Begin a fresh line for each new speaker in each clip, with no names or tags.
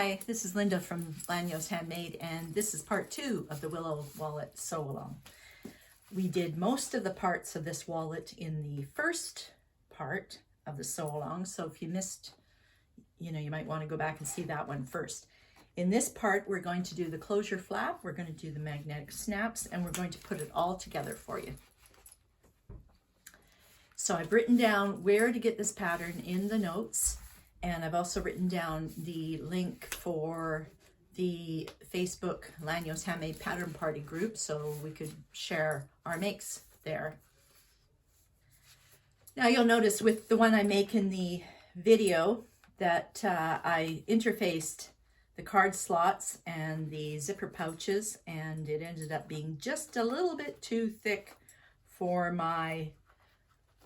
Hi, this is Linda from Lányos Handmade, and this is part 2 of the Willow Wallet sew along. We did most of the parts of this wallet in the first part of the sew along, so if you missed, you might want to go back and see that one first. In this part, we're going to do the closure flap, we're going to do the magnetic snaps, and we're going to put it all together for you. So I've written down where to get this pattern in the notes. And I've also written down the link for the Facebook Lányos Handmade Pattern Party group so we could share our makes there. Now you'll notice with the one I make in the video that I interfaced the card slots and the zipper pouches, and it ended up being just a little bit too thick for my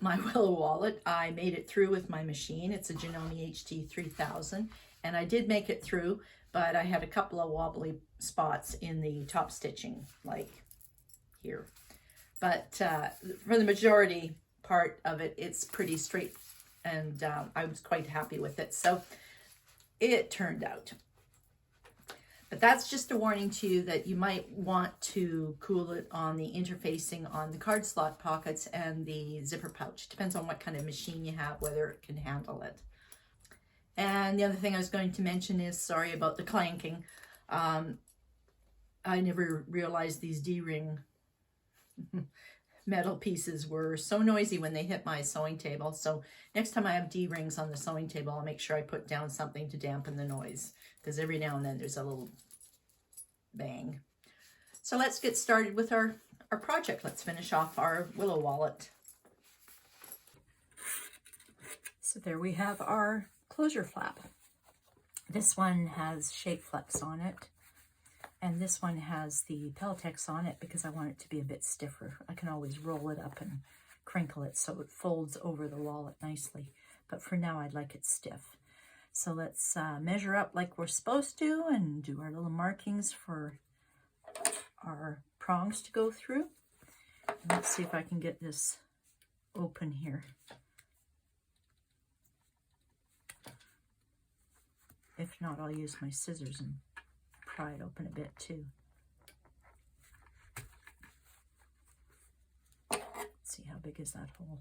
Willow wallet. I made it through with my machine. It's a Janome HT 3000, and I did make it through, but I had a couple of wobbly spots in the top stitching, like here. But for the majority part of it, it's pretty straight, and I was quite happy with it. So it turned out. But that's just a warning to you that you might want to cool it on the interfacing on the card slot pockets and the zipper pouch. Depends on what kind of machine you have, whether it can handle it. And the other thing I was going to mention is, sorry about the clanking. I never realized these D-ring metal pieces were so noisy when they hit my sewing table. So next time I have D-rings on the sewing table, I'll make sure I put down something to dampen the noise, because every now and then there's a little bang. So let's get started with our project. Let's finish off our Willow wallet. So there we have our closure flap. This one has shape flex on it, and this one has the Peltex on it because I want it to be a bit stiffer. I can always roll it up and crinkle it so it folds over the wallet nicely, but for now I'd like it stiff. So let's measure up like we're supposed to and do our little markings for our prongs to go through. And let's see if I can get this open here. If not, I'll use my scissors and pry it open a bit too. Let's see, how big is that hole?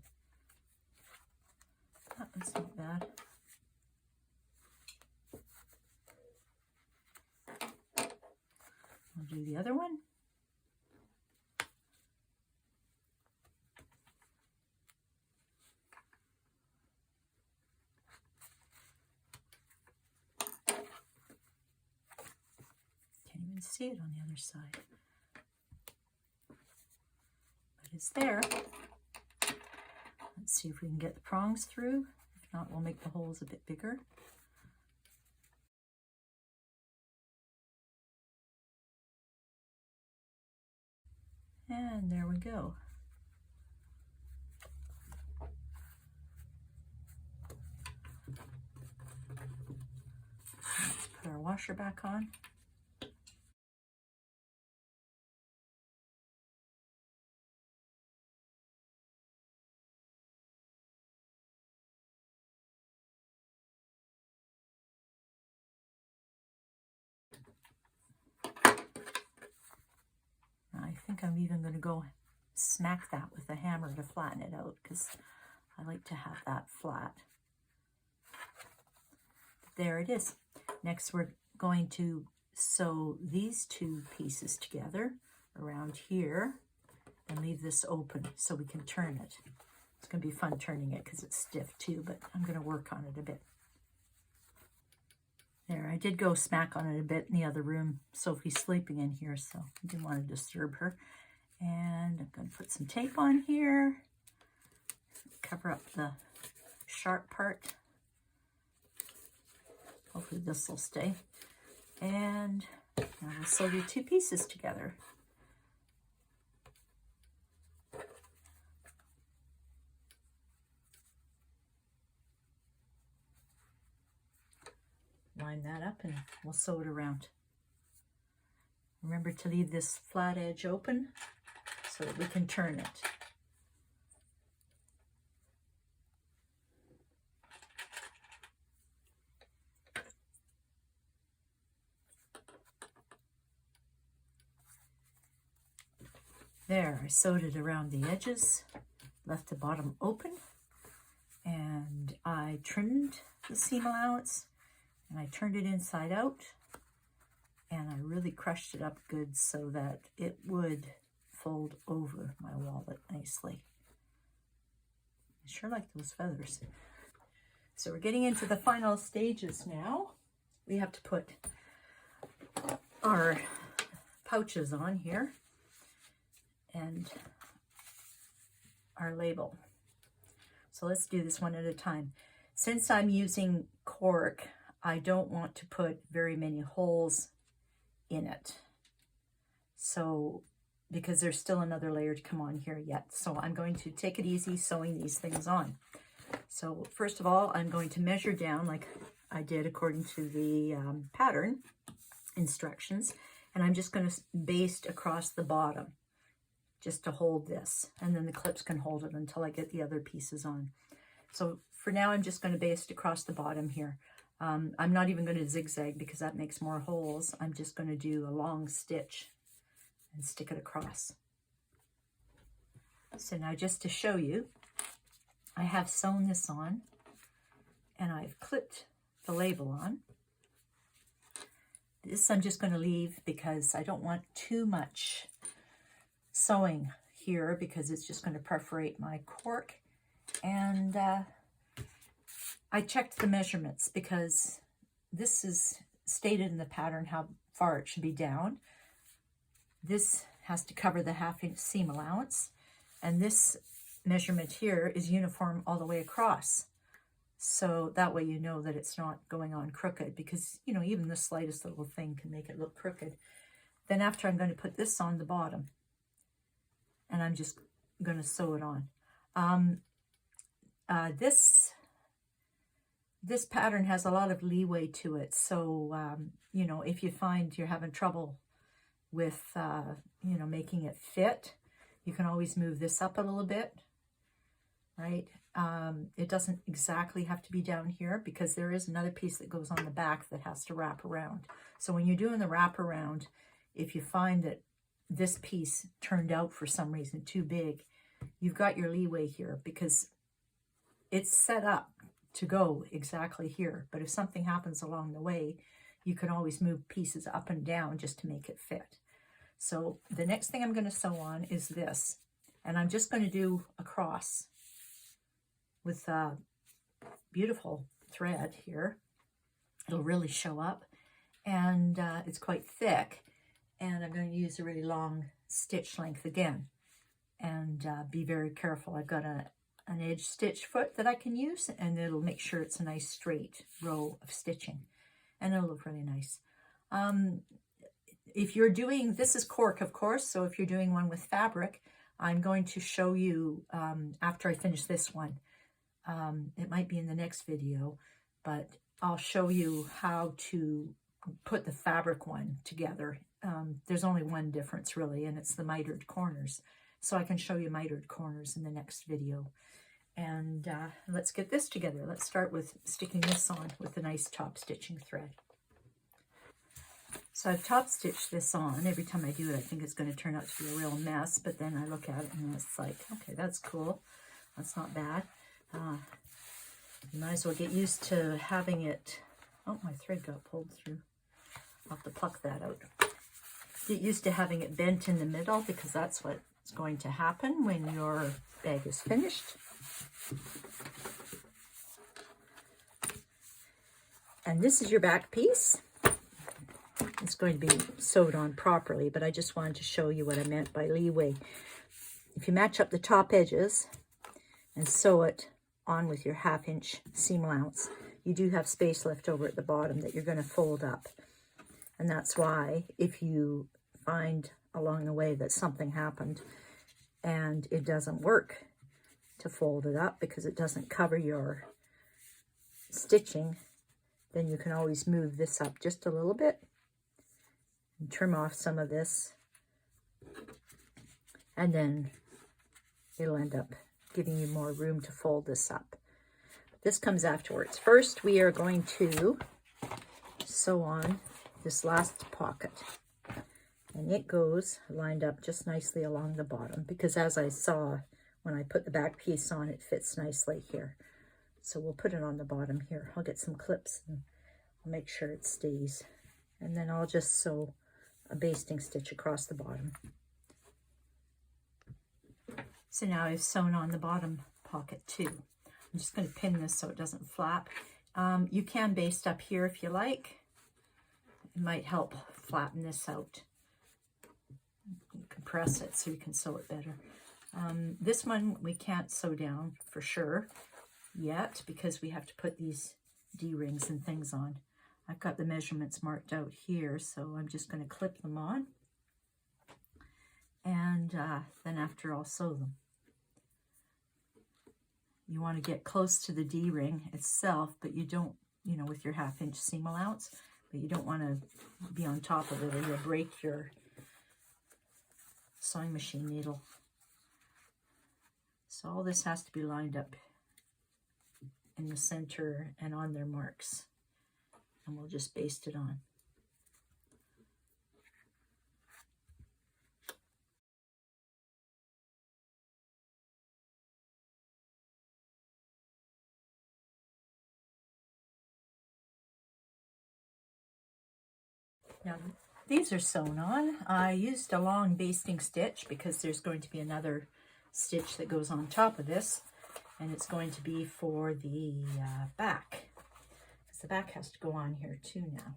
That one's not bad. I'll do the other one. Can't even see it on the other side, but it's there. Let's see if we can get the prongs through. If not, we'll make the holes a bit bigger. And there we go. Let's put our washer back on. I think I'm even going to go smack that with a hammer to flatten it out, because I like to have that flat. There it is. Next we're going to sew these two pieces together around here and leave this open so we can turn it. It's going to be fun turning it because it's stiff too, but I'm going to work on it a bit. There, I did go smack on it a bit in the other room. Sophie's sleeping in here, so I didn't want to disturb her. And I'm going to put some tape on here, cover up the sharp part. Hopefully this will stay. And now we'll sew the two pieces together. Line that up and we'll sew it around. Remember to leave this flat edge open so that we can turn it. There, I sewed it around the edges, left the bottom open, and I trimmed the seam allowance, and I turned it inside out, and I really crushed it up good so that it would fold over my wallet nicely. I sure like those feathers. So we're getting into the final stages now. We have to put our pouches on here and our label. So let's do this one at a time. Since I'm using cork, I don't want to put very many holes in it. So, because there's still another layer to come on here yet. So I'm going to take it easy sewing these things on. So first of all, I'm going to measure down like I did according to the pattern instructions. And I'm just going to baste across the bottom just to hold this. And then the clips can hold it until I get the other pieces on. So for now, I'm just going to baste across the bottom here. I'm not even going to zigzag because that makes more holes. I'm just going to do a long stitch and stick it across. So now just to show you, I have sewn this on and I've clipped the label on. This I'm just going to leave because I don't want too much sewing here because it's just going to perforate my cork. And I checked the measurements because this is stated in the pattern how far it should be down. This has to cover the 1/2 inch seam allowance, and this measurement here is uniform all the way across. So that way you know that it's not going on crooked, because, you know, even the slightest little thing can make it look crooked. Then after, I'm going to put this on the bottom, and I'm just going to sew it on. This pattern has a lot of leeway to it. So, you know, if you find you're having trouble with, you know, making it fit, you can always move this up a little bit, right? It doesn't exactly have to be down here because there is another piece that goes on the back that has to wrap around. So when you're doing the wrap around, if you find that this piece turned out for some reason too big, you've got your leeway here because it's set up to go exactly here. But if something happens along the way, you can always move pieces up and down just to make it fit. So the next thing I'm going to sew on is this, and I'm just going to do a cross with a beautiful thread here. It'll really show up, and it's quite thick, and I'm going to use a really long stitch length again, and be very careful. I've got an edge stitch foot that I can use, and it'll make sure it's a nice straight row of stitching, and it'll look really nice. If you're doing, this is cork, of course, so if you're doing one with fabric, I'm going to show you after I finish this one. It might be in the next video, but I'll show you how to put the fabric one together. There's only one difference really, and it's the mitered corners. So I can show you mitered corners in the next video. And let's get this together. Let's start with sticking this on with a nice top stitching thread. So I've top stitched this on. Every time I do it, I think it's going to turn out to be a real mess, but then I look at it and it's like, okay, that's cool. That's not bad. You might as well get used to having it. Oh, my thread got pulled through. I'll have to pluck that out. Get used to having it bent in the middle, because that's what's going to happen when your bag is finished. And this is your back piece. It's going to be sewed on properly, but I just wanted to show you what I meant by leeway. If you match up the top edges and sew it on with your 1/2 inch seam allowance, you do have space left over at the bottom that you're going to fold up. And that's why if you find along the way that something happened and it doesn't work to fold it up because it doesn't cover your stitching, then you can always move this up just a little bit and trim off some of this, and then it'll end up giving you more room to fold this up. This comes afterwards. First, we are going to sew on this last pocket. And it goes lined up just nicely along the bottom, because as I saw when I put the back piece on, it fits nicely here. So we'll put it on the bottom here. I'll get some clips and I'll make sure it stays. And then I'll just sew a basting stitch across the bottom. So now I've sewn on the bottom pocket too. I'm just going to pin this so it doesn't flap. You can baste up here if you like. It might help flatten this out. Compress it so you can sew it better. This one we can't sew down for sure yet because we have to put these D-rings and things on. I've got the measurements marked out here, so I'm just going to clip them on. And then after I'll sew them. You want to get close to the D-ring itself, but you don't, you know, with your 1/2 inch seam allowance, but you don't want to be on top of it or you'll break your sewing machine needle. So all this has to be lined up in the center and on their marks. And we'll just baste it on. Now these are sewn on. I used a long basting stitch because there's going to be another stitch that goes on top of this, and it's going to be for the back, because the back has to go on here too now.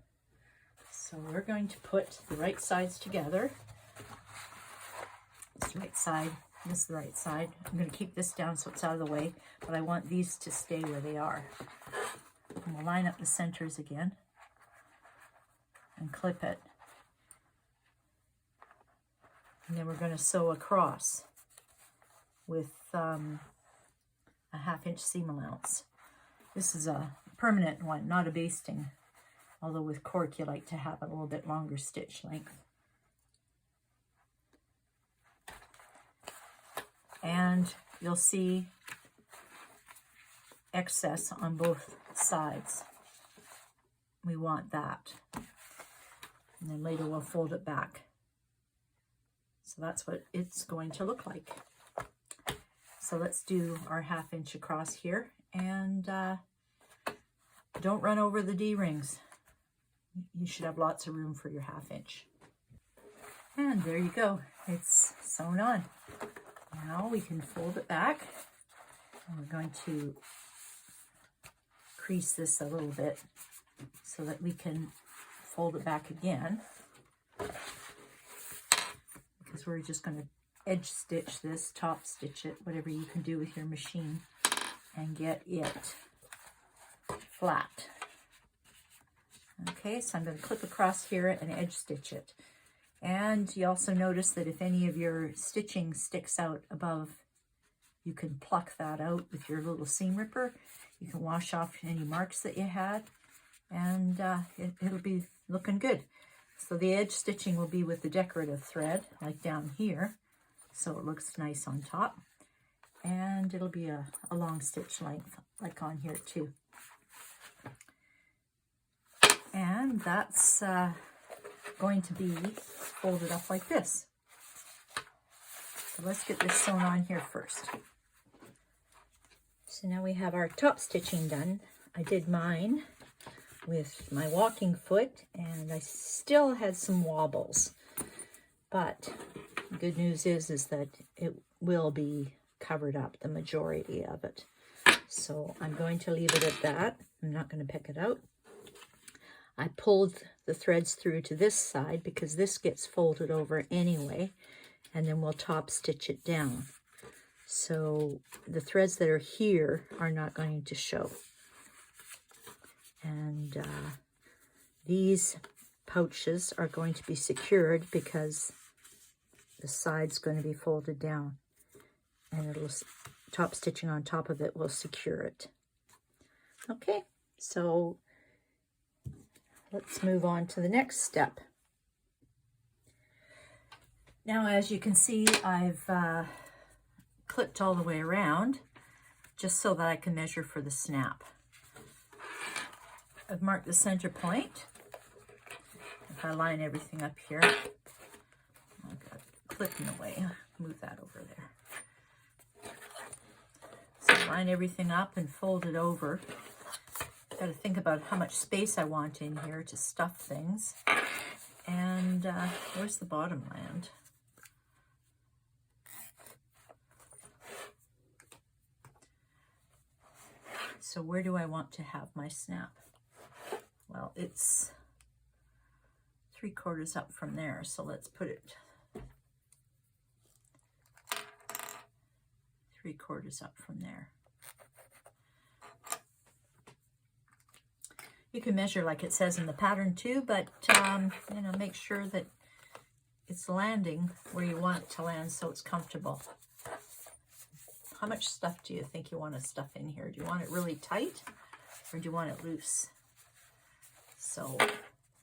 So we're going to put the right sides together. This right side, this is the right side. I'm going to keep this down so it's out of the way, but I want these to stay where they are. And we'll line up the centers again and clip it. And then we're going to sew across with a 1/2 inch seam allowance. This is a permanent one, not a basting. Although with cork you like to have a little bit longer stitch length. And you'll see excess on both sides. We want that. And then later we'll fold it back. So that's what it's going to look like. So let's do our 1/2 inch across here, and don't run over the D-rings. You should have lots of room for your 1/2 inch. And there you go, it's sewn on. Now we can fold it back, and we're going to crease this a little bit so that we can fold it back again, because we're just going to edge stitch this, top stitch it, whatever you can do with your machine, and get it flat. Okay, so I'm going to clip across here and edge stitch it. And you also notice that if any of your stitching sticks out above, you can pluck that out with your little seam ripper. You can wash off any marks that you had, and it'll be looking good. So the edge stitching will be with the decorative thread, like down here, so it looks nice on top. And it'll be a long stitch length, like on here too. And that's going to be folded up like this. So let's get this sewn on here first. So now we have our top stitching done. I did mine with my walking foot, and I still had some wobbles. But the good news is that it will be covered up, the majority of it. So I'm going to leave it at that. I'm not going to pick it out. I pulled the threads through to this side because this gets folded over anyway, and then we'll top stitch it down. So the threads that are here are not going to show. And these pouches are going to be secured because the side's going to be folded down, and it'll top stitching on top of it will secure it. Okay, so let's move on to the next step. Now, as you can see, I've clipped all the way around just so that I can measure for the snap. I've marked the center point. If I line everything up here, clip in the way. Move that over there. So line everything up and fold it over. Got to think about how much space I want in here to stuff things. And where's the bottom land? So where do I want to have my snap? Well, it's 3/4 up from there, so let's put it 3/4 up from there. You can measure like it says in the pattern too, but you know, make sure that it's landing where you want it to land so it's comfortable. How much stuff do you think you want to stuff in here? Do you want it really tight or do you want it loose? So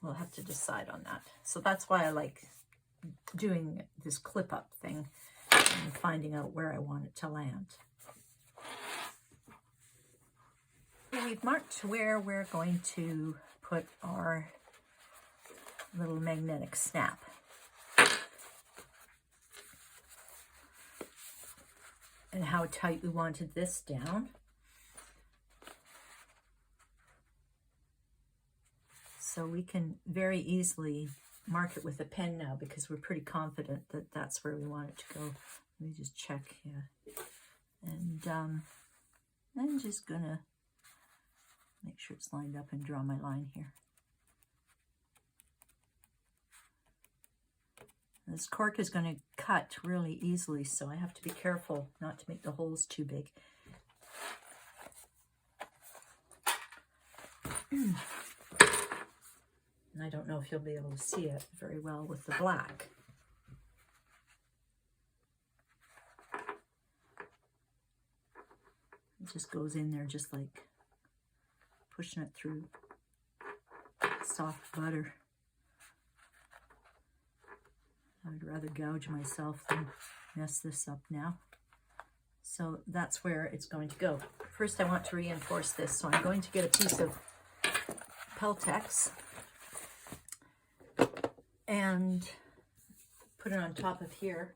we'll have to decide on that. So that's why I like doing this clip up thing and finding out where I want it to land. We've marked where we're going to put our little magnetic snap. And how tight we wanted this down. So we can very easily mark it with a pen now because we're pretty confident that that's where we want it to go. Let me just check here. And I'm just gonna make sure it's lined up and draw my line here. This cork is going to cut really easily, so I have to be careful not to make the holes too big. And I don't know if you'll be able to see it very well with the black. It just goes in there just like pushing it through soft butter. I would rather gouge myself than mess this up now. So that's where it's going to go. First, I want to reinforce this. So I'm going to get a piece of Peltex and put it on top of here.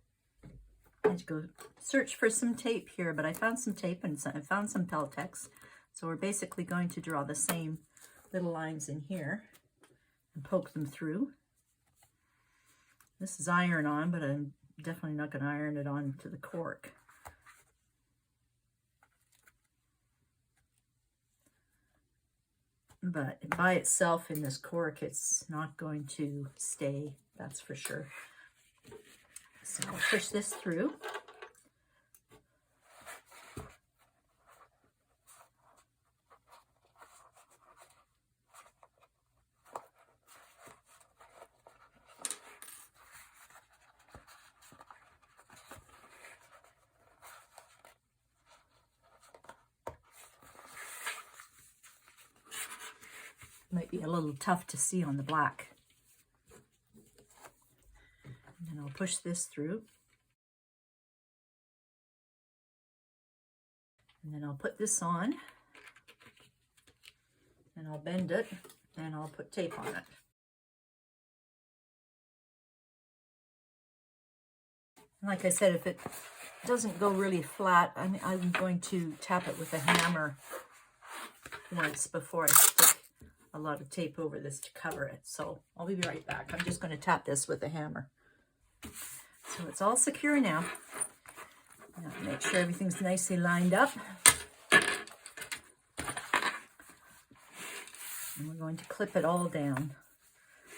I had to go search for some tape here, but I found some tape and I found some Peltex. So we're basically going to draw the same little lines in here and poke them through. This is iron on, but I'm definitely not going to iron it on to the cork. But by itself in this cork, it's not going to stay, that's for sure. So I'll push this through. Might be a little tough to see on the black. And then I'll push this through. And then I'll put this on. And I'll bend it. And I'll put tape on it. And like I said, if it doesn't go really flat, I'm going to tap it with a hammer once before I stick a lot of tape over this to cover it. So I'll be right back. I'm just going to tap this with a hammer. So it's all secure now. Now make sure everything's nicely lined up. And we're going to clip it all down.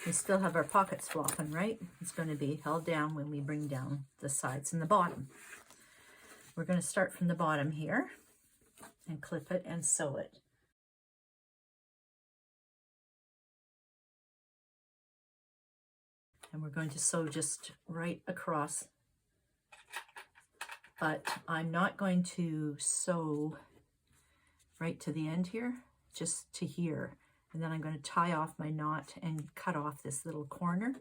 We still have our pockets flopping, right? It's going to be held down when we bring down the sides and the bottom. We're going to start from the bottom here and clip it and sew it. And we're going to sew just right across, but I'm not going to sew right to the end here, just to here. And then I'm going to tie off my knot and cut off this little corner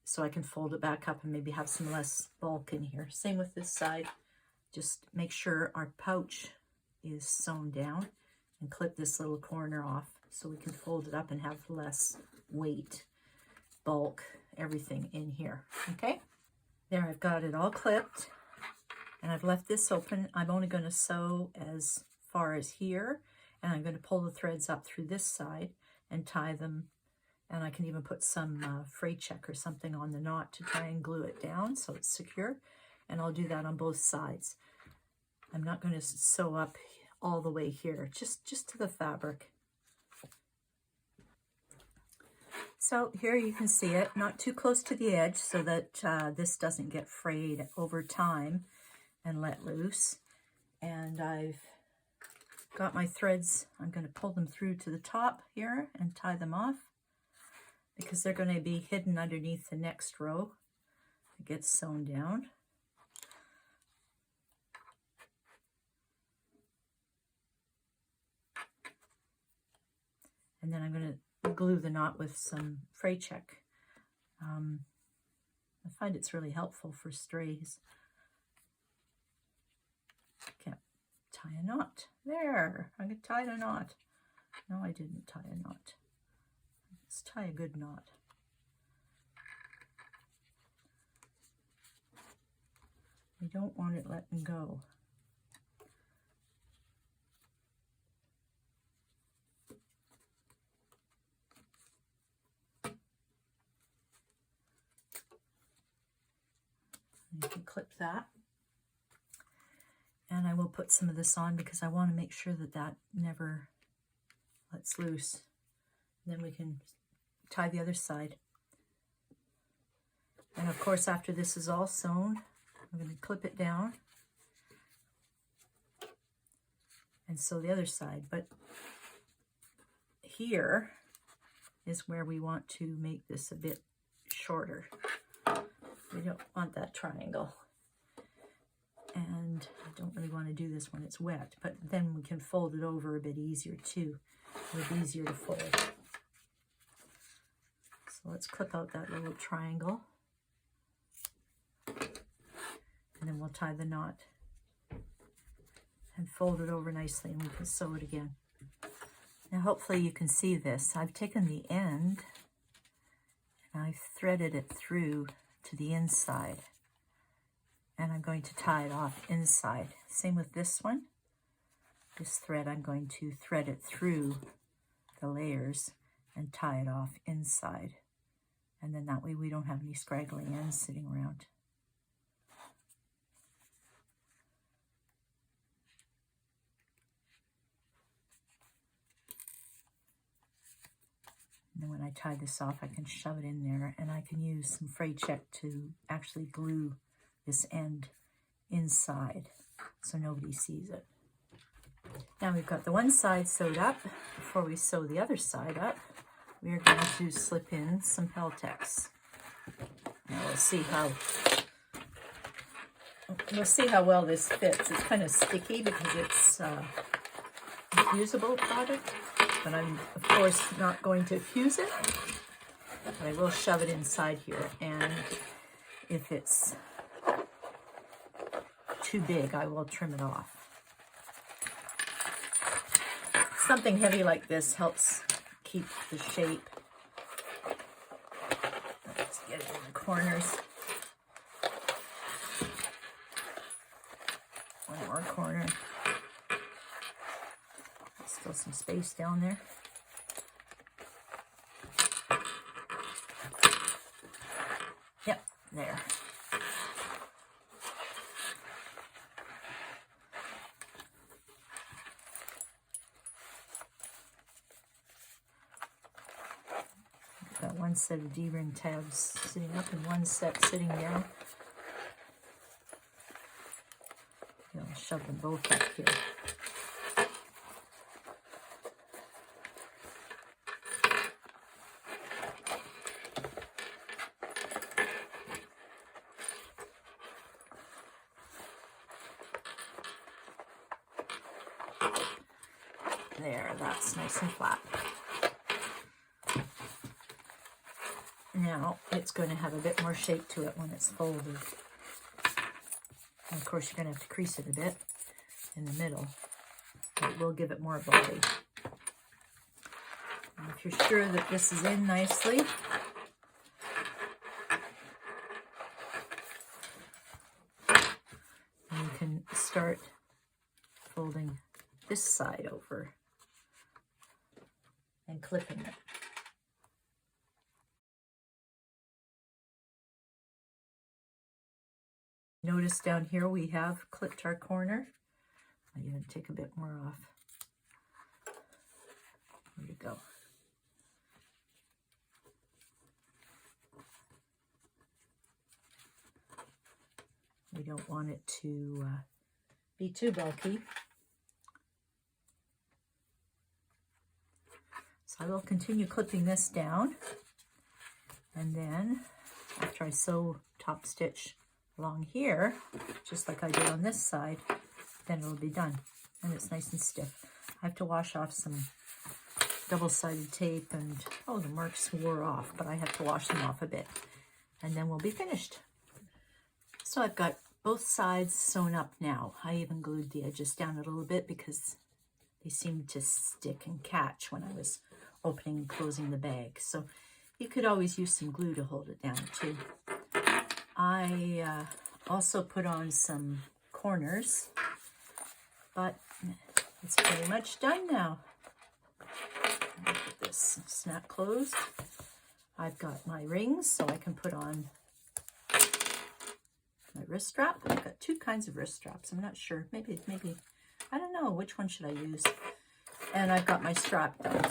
so I can fold it back up and maybe have some less bulk in here. Same with this side. Just make sure our pouch is sewn down and clip this little corner off so we can fold it up and have less weight, bulk, everything in here. Okay, there, I've got it all clipped, and I've left this open. I'm only going to sew as far as here, and I'm going to pull the threads up through this side and tie them, and I can even put some fray check or something on the knot to try and glue it down so it's secure, and I'll do that on both sides. I'm not going to sew up all the way here, just to the fabric. So here you can see it, not too close to the edge so that this doesn't get frayed over time and let loose. And I've got my threads. I'm going to pull them through to the top here and tie them off because they're going to be hidden underneath the next row. It gets sewn down. And then I'm going to glue the knot with some fray check. I find it's really helpful for strays. Can't tie a knot. There, I tied a knot. No, I didn't tie a knot. Let's tie a good knot. I don't want it letting go. You can clip that. And I will put some of this on because I want to make sure that that never lets loose. And then we can tie the other side. And of course, after this is all sewn, I'm going to clip it down and sew the other side. But here is where we want to make this a bit shorter. We don't want that triangle. And I don't really want to do this when it's wet, but then we can fold it over a bit easier too. A bit easier to fold. So let's clip out that little triangle. And then we'll tie the knot and fold it over nicely, and we can sew it again. Now hopefully you can see this. I've taken the end and I've threaded it through to the inside, and I'm going to tie it off inside. Same with this one. This thread, I'm going to thread it through the layers and tie it off inside, and then that way we don't have any scraggling ends sitting around. And then when I tie this off, I can shove it in there, and I can use some fray check to actually glue this end inside so nobody sees it. Now we've got the one side sewed up. Before we sew the other side up, we are going to slip in some Peltex. Now we'll see how well this fits. It's kind of sticky because it's a fusible product. But I'm, of course, not going to fuse it. But I will shove it inside here. And if it's too big, I will trim it off. Something heavy like this helps keep the shape. Let's get it in the corners. One more corner. Still some space down there. Yep, there. Got one set of D-ring tabs sitting up and one set sitting down. I'll shove them both up here. There, that's nice and flat. Now it's going to have a bit more shape to it when it's folded. And of course you're going to have to crease it a bit in the middle, but it will give it more body. And if you're sure that this is in nicely, folding this side over and clipping it. Notice down here we have clipped our corner. I'm going to take a bit more off. There you go. We don't want it to be too bulky. So I will continue clipping this down, and then after I sew top stitch along here, just like I did on this side, then it'll be done and it's nice and stiff. I have to wash off some double-sided tape, and oh, the marks wore off, but I have to wash them off a bit, and then we'll be finished. So I've got both sides sewn up now. I even glued the edges down a little bit because they seemed to stick and catch when I was opening and closing the bag. So you could always use some glue to hold it down too. I also put on some corners, but it's pretty much done now. Look at this, snap closed. I've got my rings, so I can put on my wrist strap. I've got two kinds of wrist straps. I'm not sure. Maybe, I don't know. Which one should I use? And I've got my strap done.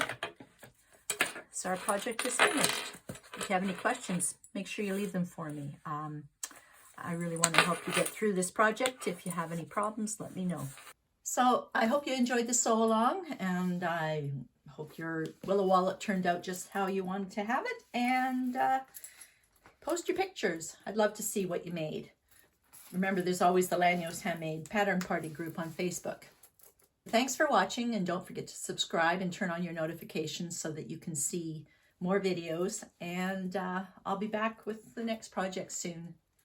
So our project is finished. If you have any questions, make sure you leave them for me. I really want to help you get through this project. If you have any problems, let me know. So I hope you enjoyed the sew along, and I hope your Willow Wallet turned out just how you wanted to have it. And post your pictures. I'd love to see what you made. Remember, there's always the Lányos Handmade Pattern Party group on Facebook. Thanks for watching, and don't forget to subscribe and turn on your notifications so that you can see more videos. And I'll be back with the next project soon.